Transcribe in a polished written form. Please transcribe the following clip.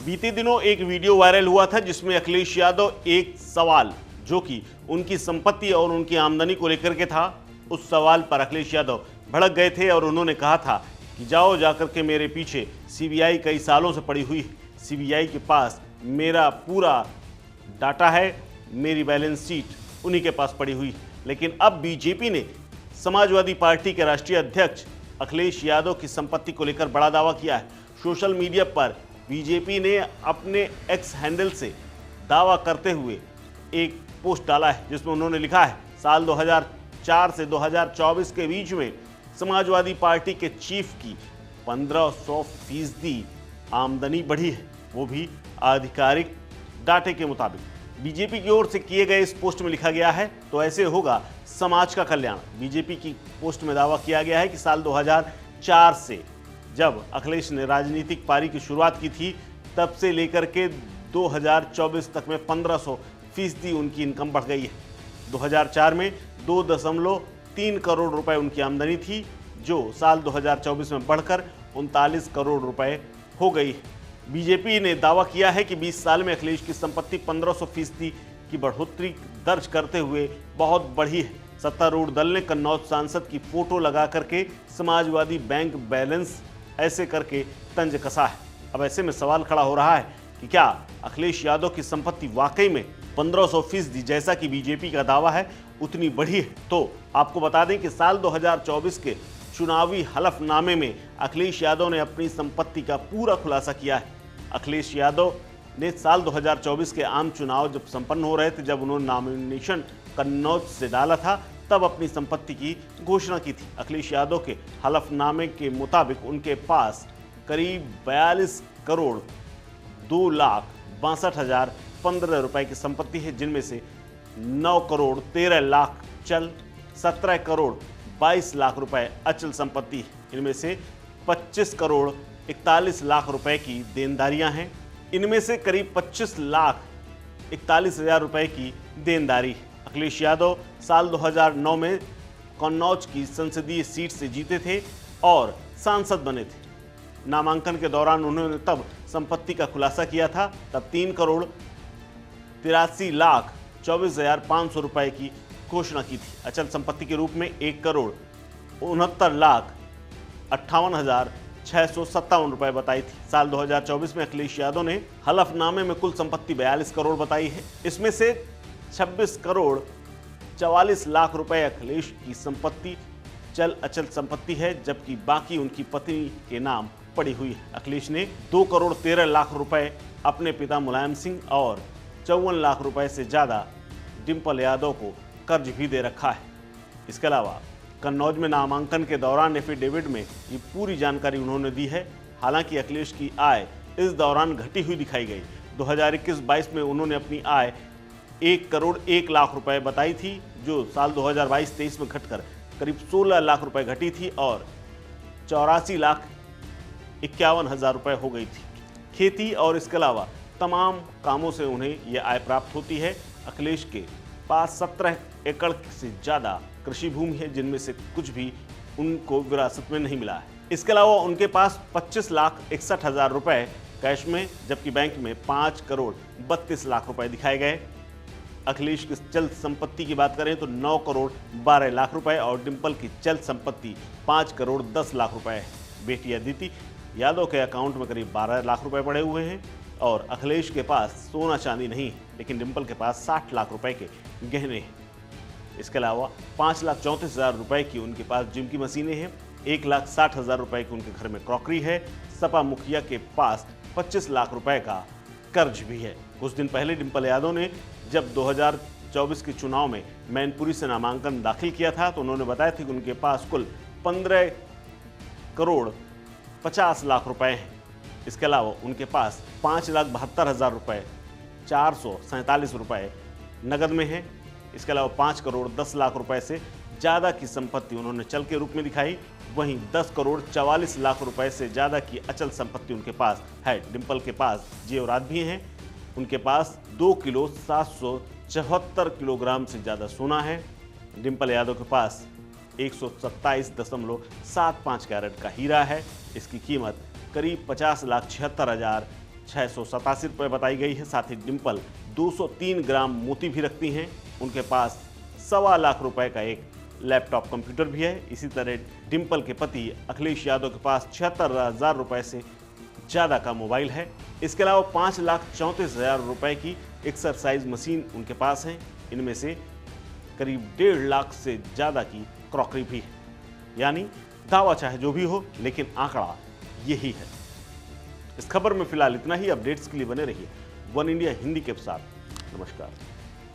बीते दिनों एक वीडियो वायरल हुआ था जिसमें अखिलेश यादव एक सवाल जो कि उनकी संपत्ति और उनकी आमदनी को लेकर के था, उस सवाल पर अखिलेश यादव भड़क गए थे और उन्होंने कहा था कि जाओ जाकर के मेरे पीछे सीबीआई कई सालों से पड़ी हुई है, सीबीआई के पास मेरा पूरा डाटा है, मेरी बैलेंस शीट उन्हीं के पास पड़ी हुई है। लेकिन अब बीजेपी ने समाजवादी पार्टी के राष्ट्रीय अध्यक्ष अखिलेश यादव की संपत्ति को लेकर बड़ा दावा किया है। सोशल मीडिया पर बीजेपी ने अपने एक्स हैंडल से दावा करते हुए एक पोस्ट डाला है जिसमें उन्होंने लिखा है, साल 2004 से 2024 के बीच में समाजवादी पार्टी के चीफ की 1500% आमदनी बढ़ी है, वो भी आधिकारिक डाटे के मुताबिक। बीजेपी की ओर से किए गए इस पोस्ट में लिखा गया है तो ऐसे होगा समाज का कल्याण। बीजेपी की पोस्ट में दावा किया गया है कि साल 2004 से जब अखिलेश ने राजनीतिक पारी की शुरुआत की थी तब से लेकर के 2024 तक में 1500% उनकी इनकम बढ़ गई है। 2004 में 2.3 करोड़ रुपए उनकी आमदनी थी, जो साल 2024 में बढ़कर 39 करोड़ रुपए हो गई है। बीजेपी ने दावा किया है कि 20 साल में अखिलेश की संपत्ति 1500% की बढ़ोतरी दर्ज करते हुए बहुत बढ़ी है। सत्तारूढ़ दल ने कन्नौज सांसद की फोटो लगा करके समाजवादी बैंक बैलेंस ऐसे करके तंज कसा है। अब ऐसे में सवाल खड़ा हो रहा है कि क्या अखिलेश यादव की संपत्ति वाकई में 1500% जैसा कि बीजेपी का दावा है उतनी बढ़ी है? तो आपको बता दें कि साल 2024 के चुनावी हलफनामे में अखिलेश यादव ने अपनी संपत्ति का पूरा खुलासा किया है। अखिलेश यादव ने साल 2024 के आम चुनाव जब संपन्न हो रहे थे, जब उन्होंने नॉमिनेशन कन्नौज से डाला था, तब अपनी संपत्ति की घोषणा की थी। अखिलेश यादव के हलफनामे के मुताबिक उनके पास करीब 42 करोड़ 2,62,015 रुपए की संपत्ति है, जिनमें से 9 करोड़ 13 लाख चल, 17 करोड़ 22 लाख रुपए अचल संपत्ति है। इनमें से 25 करोड़ 41 लाख रुपए की देनदारियां हैं। इनमें से करीब 25 लाख 41 हजार रुपए की देनदारी है। अखिलेश यादव साल 2009 में कन्नौज की संसदीय सीट से जीते थे और सांसद बने थे। नामांकन के दौरान उन्होंने तब संपत्ति का खुलासा किया था, तब 3 करोड़ 83 लाख 24,500 रुपए की घोषणा की थी। अचल संपत्ति के रूप में 1 करोड़ 69 लाख 58,657 रुपए बताई थी। साल 2024 में अखिलेश यादव ने हलफनामे में कुल संपत्ति 42 करोड़ बताई है। इसमें से 26 करोड़ 44 लाख रुपए अखिलेश की संपत्ति चल अचल संपत्ति है, जबकि बाकी उनकी पत्नी के नाम पड़ी हुई है। अखिलेश ने 2 करोड़ 13 लाख रुपए अपने पिता मुलायम सिंह और 54 लाख रुपए से ज्यादा डिंपल यादव को कर्ज भी दे रखा है। इसके अलावा कन्नौज में नामांकन के दौरान एफिडेविट में ये पूरी जानकारी उन्होंने दी है। हालांकि अखिलेश की आय इस दौरान घटी हुई दिखाई गई। 2021-22 में उन्होंने अपनी आय 1 करोड़ 1 लाख रुपए बताई थी, जो साल 2022-23 में घटकर करीब 16 लाख रुपए घटी थी और 84,51,000 रुपए हो गई थी। खेती और इसके अलावा तमाम कामों से उन्हें यह आय प्राप्त होती है। अखिलेश के पास 17 एकड़ से ज़्यादा कृषि भूमि है, जिनमें से कुछ भी उनको विरासत में नहीं मिला है। इसके अलावा उनके पास 25,61,000 रुपए कैश में, जबकि बैंक में 5 करोड़ 32 लाख रुपए दिखाए गए। अखिलेश की चल संपत्ति की बात करें तो 9 करोड़ 12 लाख रुपए और डिंपल की चल संपत्ति 5 करोड़ 10 लाख रुपए है। बेटी अदिति यादव के अकाउंट में करीब 12 लाख रुपए पड़े हुए हैं और अखिलेश के पास सोना चांदी नहीं है, लेकिन डिंपल के पास 60 लाख रुपए के गहने हैं। इसके अलावा 5,34,000 रुपए की उनके पास जिम की मशीनें हैं। 1,60,000 रुपए की उनके घर में क्रॉकरी है। सपा मुखिया के पास 25 लाख रुपए का कर्ज भी है। कुछ दिन पहले डिंपल यादव ने जब 2024 के चुनाव में मैनपुरी से नामांकन दाखिल किया था तो उन्होंने बताया था कि उनके पास कुल 15 करोड़ 50 लाख रुपए हैं। इसके अलावा उनके पास 5,72,000 रुपए 447 रुपए नगद में है। इसके अलावा 5 करोड़ 10 लाख रुपए से ज़्यादा की संपत्ति उन्होंने चल के रूप में दिखाई। वहीं 10 करोड़ 44 लाख रुपए से ज़्यादा की अचल संपत्ति उनके पास है। डिंपल के पास जेवरात भी हैं। उनके पास 2 किलो 774 किलोग्राम से ज़्यादा सोना है। डिंपल यादव के पास 127.75 कैरेट का हीरा है। इसकी कीमत करीब 50,76,000 ₹687 बताई गई है। साथ ही डिंपल 203 ग्राम मोती भी रखती हैं। उनके पास ₹1.25 लाख का एक लैपटॉप कंप्यूटर भी है। इसी तरह डिंपल के पति अखिलेश यादव के पास ₹76,000 से ज़्यादा का मोबाइल है। इसके अलावा ₹5,34,000 की एक्सरसाइज मशीन उनके पास है। इनमें से करीब 1.5 लाख से ज़्यादा की क्रॉकरी भी है। यानी दावा चाहे जो भी हो, लेकिन आंकड़ा यही है। इस खबर में फिलहाल इतना ही। अपडेट्स के लिए बने रहिए वन इंडिया हिंदी के साथ। नमस्कार।